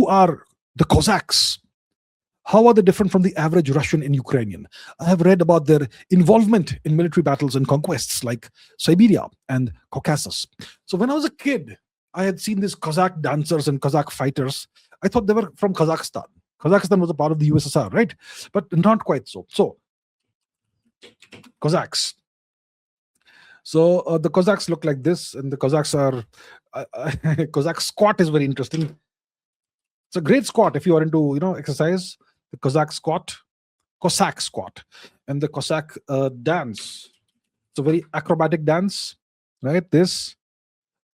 are the Cossacks? How are they different from the average Russian and Ukrainian? I have read about their involvement in military battles and conquests like Siberia and Caucasus. So when I was a kid, I had seen these Cossack dancers and Cossack fighters. I thought they were from Kazakhstan. Kazakhstan was a part of the USSR, right? But not quite so. So, Cossacks. So the Cossacks look like this, and the Cossacks are Cossack squat is very interesting. It's a great squat if you are into exercise. The Cossack squat, and the Cossack dance. It's a very acrobatic dance, right? This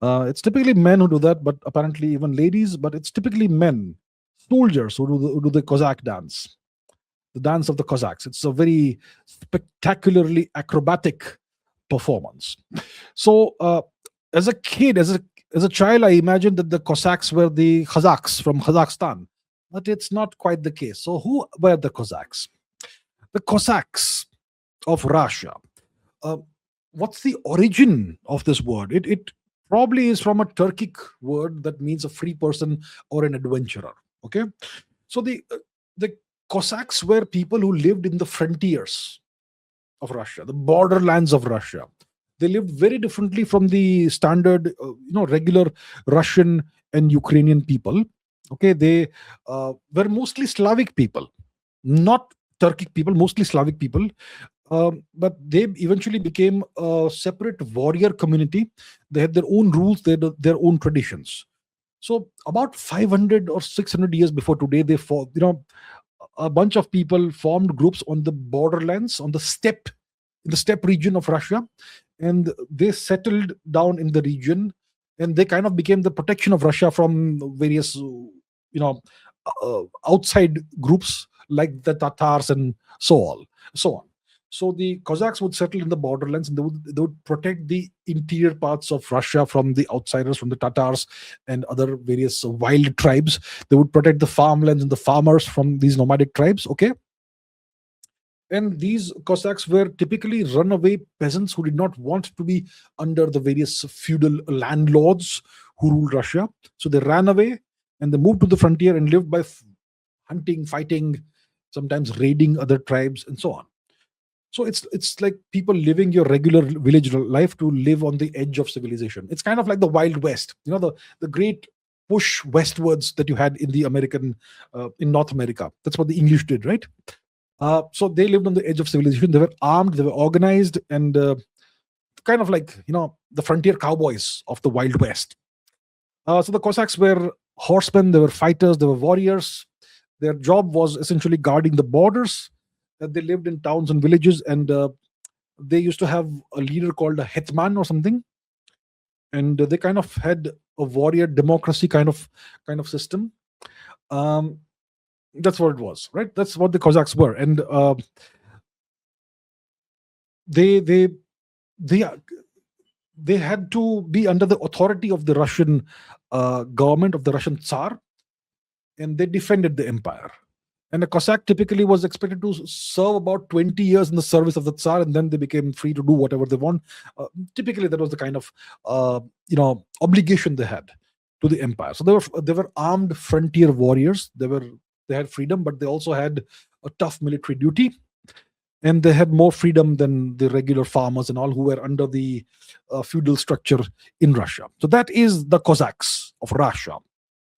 it's typically men who do that, but apparently even ladies. But it's typically men, soldiers who do the Cossack dance, the dance of the Cossacks. It's a very spectacularly acrobatic performance. So as a kid, as a child, I imagined that the Cossacks were the Kazakhs from Kazakhstan, but it's not quite the case. So who were the Cossacks? The Cossacks of Russia. What's the origin of this word? It probably is from a Turkic word that means a free person or an adventurer. Okay, so the Cossacks were people who lived in the frontiers of Russia, the borderlands of Russia. They lived very differently from the standard, regular Russian and Ukrainian people. Okay, they were mostly Slavic people, not Turkic people, mostly Slavic people. But they eventually became a separate warrior community. They had their own rules, they had their own traditions. So about 500 or 600 years before today, they a bunch of people formed groups on the borderlands, on the steppe, in the steppe region of Russia, and they settled down in the region, and they kind of became the protection of Russia from various, outside groups like the Tatars and so on. So the Cossacks would settle in the borderlands, and they would protect the interior parts of Russia from the outsiders, from the Tatars and other various wild tribes. They would protect the farmlands and the farmers from these nomadic tribes. Okay. And these Cossacks were typically runaway peasants who did not want to be under the various feudal landlords who ruled Russia. So they ran away and they moved to the frontier and lived by hunting, fighting, sometimes raiding other tribes, and so on. So it's like people living your regular village life to live on the edge of civilization. It's kind of like the Wild West, the great push westwards that you had in the in North America. That's what the English did, right? So they lived on the edge of civilization. They were armed, they were organized, and kind of like the frontier cowboys of the Wild West. So the Cossacks were horsemen, they were fighters, they were warriors. Their job was essentially guarding the borders. They lived in towns and villages, and they used to have a leader called a hetman or something, and they kind of had a warrior democracy kind of system. That's what it was, right? That's what the Cossacks were, and they had to be under the authority of the Russian government, of the Russian Tsar, and they defended the empire. And a Cossack typically was expected to serve about 20 years in the service of the Tsar, and then they became free to do whatever they want. Typically, that was the kind of obligation they had to the empire. So they were armed frontier warriors. They had freedom, but they also had a tough military duty, and they had more freedom than the regular farmers and all who were under the feudal structure in Russia. So that is the Cossacks of Russia.